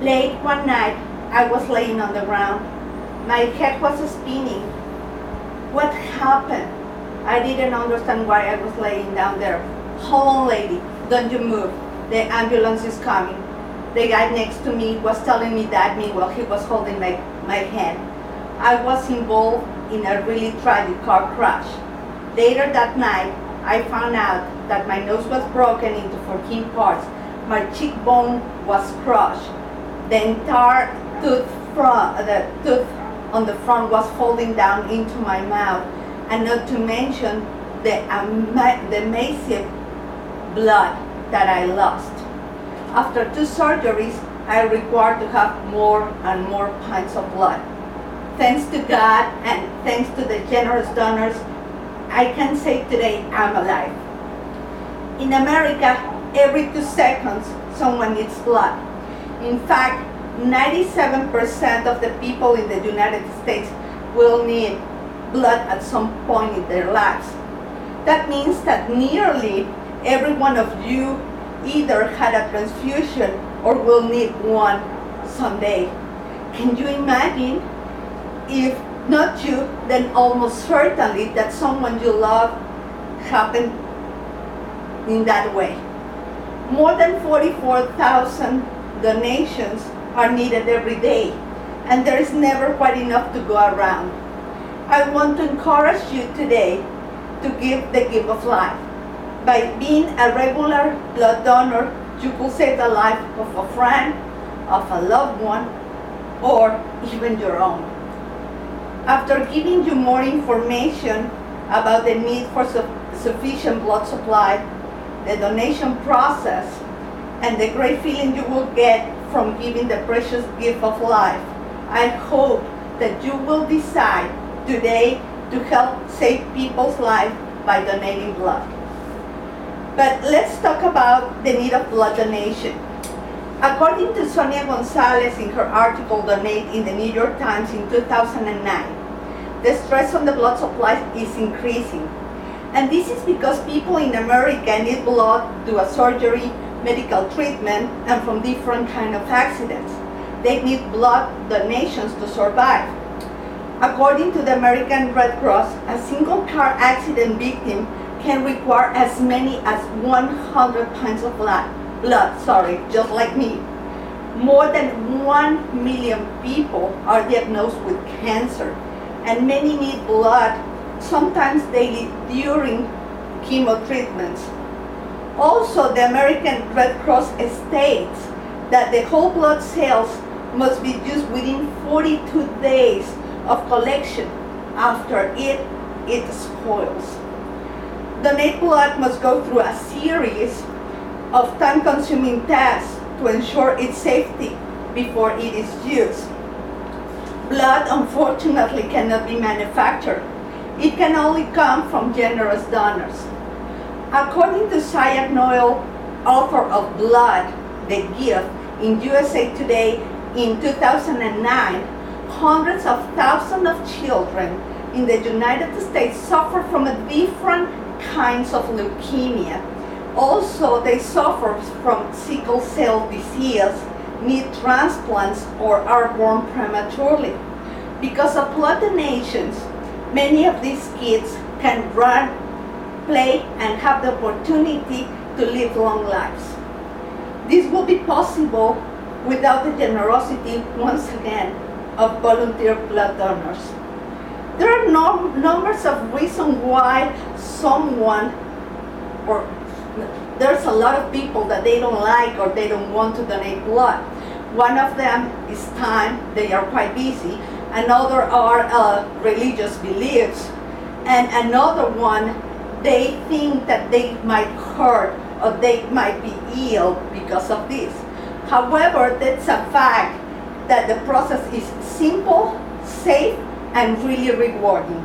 Late one night, I was laying on the ground. My head was spinning. What happened? I didn't understand why I was laying down there. Hold on, lady, don't you move. The ambulance is coming. The guy next to me was telling me that meanwhile he was holding my hand. I was involved in a really tragic car crash. Later that night, I found out that my nose was broken into 14 parts. My cheekbone was crushed. The entire tooth on the front was falling down into my mouth, and not to mention the massive blood that I lost. After 2 surgeries, I required to have more and more pints of blood. Thanks to God and thanks to the generous donors, I can say today I'm alive. In America, every 2 seconds, someone needs blood. In fact, 97% of the people in the United States will need blood at some point in their lives. That means that nearly every one of you either had a transfusion or will need one someday. Can you imagine? If not you, then almost certainly that someone you love happened in that way. More than 44,000 donations are needed every day, and there is never quite enough to go around. I want to encourage you today to give the gift of life. By being a regular blood donor, you could save the life of a friend, of a loved one, or even your own. After giving you more information about the need for sufficient blood supply, the donation process, and the great feeling you will get from giving the precious gift of life, I hope that you will decide today to help save people's lives by donating blood. But let's talk about the need of blood donation. According to Sonia Gonzalez in her article Donate in the New York Times in 2009, the stress on the blood supply is increasing. And this is because people in America need blood to do a surgery, medical treatment, and from different kind of accidents. They need blood donations to survive. According to the American Red Cross, a single car accident victim can require as many as 100 pints of blood, just like me. More than 1 million people are diagnosed with cancer, and many need blood, sometimes daily during chemo treatments. Also, the American Red Cross states that the whole blood cells must be used within 42 days of collection. After it spoils. Donate blood must go through a series of time-consuming tests to ensure its safety before it is used. Blood, unfortunately, cannot be manufactured. It can only come from generous donors. According to Sayat Noel, author of Blood, the Gift, in USA Today in 2009, hundreds of thousands of children in the United States suffer from different kinds of leukemia. Also, they suffer from sickle cell disease, need transplants, or are born prematurely. Because of blood donations, many of these kids can run, play, and have the opportunity to live long lives. This will be possible without the generosity, once again, of volunteer blood donors. There are numbers of reasons why there's a lot of people that they don't like or they don't want to donate blood. One of them is time, they are quite busy. Another are religious beliefs. And another one, they think that they might hurt or they might be ill because of this. However, that's a fact that the process is simple, safe, and really rewarding.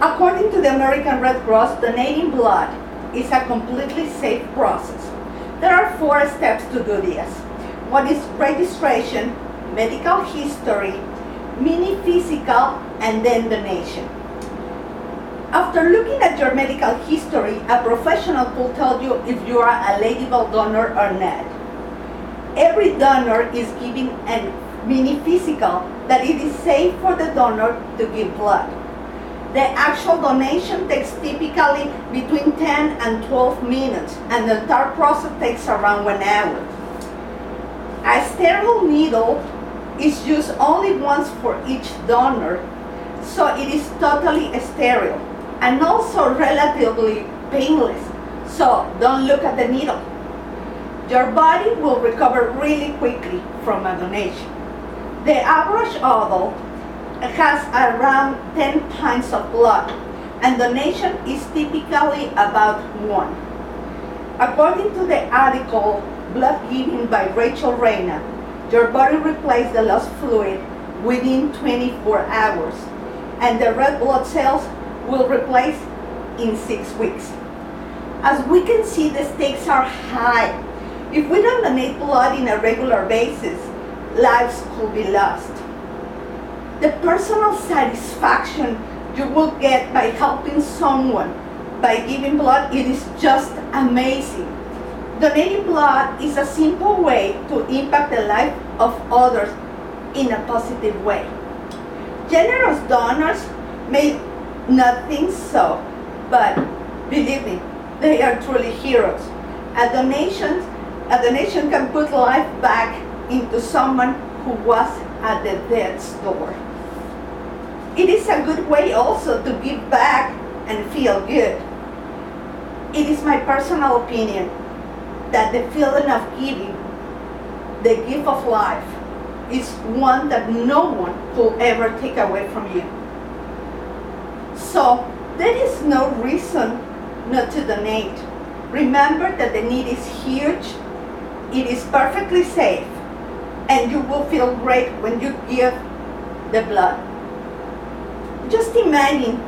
According to the American Red Cross, donating blood is a completely safe process. There are 4 steps to do this. One is registration, medical history, mini physical, and then donation. After looking at your medical history, a professional will tell you if you are a eligible donor or not. Every donor is given a mini physical that it is safe for the donor to give blood. The actual donation takes typically between 10 and 12 minutes, and the entire process takes around 1 hour. A sterile needle is used only once for each donor, so it is totally sterile and also relatively painless, so don't look at the needle. Your body will recover really quickly from a donation. The average adult has around 10 pints of blood, and donation is typically about 1. According to the article Blood Giving by Rachel Reina, your body replaces the lost fluid within 24 hours, and the red blood cells will replace in 6 weeks. As we can see, the stakes are high. If we don't donate blood on a regular basis, lives could be lost. The personal satisfaction you will get by helping someone by giving blood, it is just amazing. Donating blood is a simple way to impact the life of others in a positive way. Generous donors may not think so, but believe me, they are truly heroes. A donation can put life back into someone who was at the death's door. It is a good way also to give back and feel good. It is my personal opinion that the feeling of giving, the gift of life, is one that no one will ever take away from you. So there is no reason not to donate. Remember that the need is huge, it is perfectly safe, and you will feel great when you give the blood. Just imagine,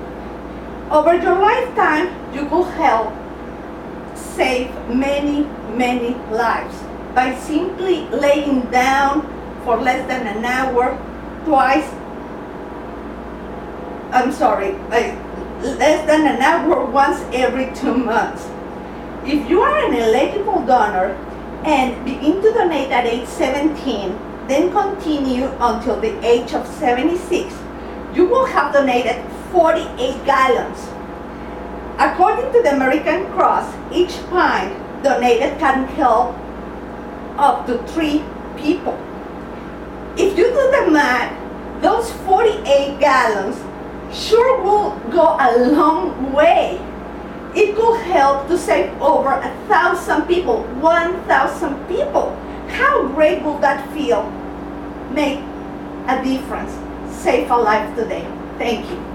over your lifetime, you will help save many, many lives by simply laying down for less than an hour less than an hour once every 2 months. If you are an eligible donor and begin to donate at age 17, then continue until the age of 76, you will have donated 48 gallons. According to the American Cross, each pint donated can help up to 3 people. If you do the math, those 48 gallons sure will go a long way. It could help to save over 1,000 people, 1,000 people. How great will that feel? Make a difference. Save a life today. Thank you.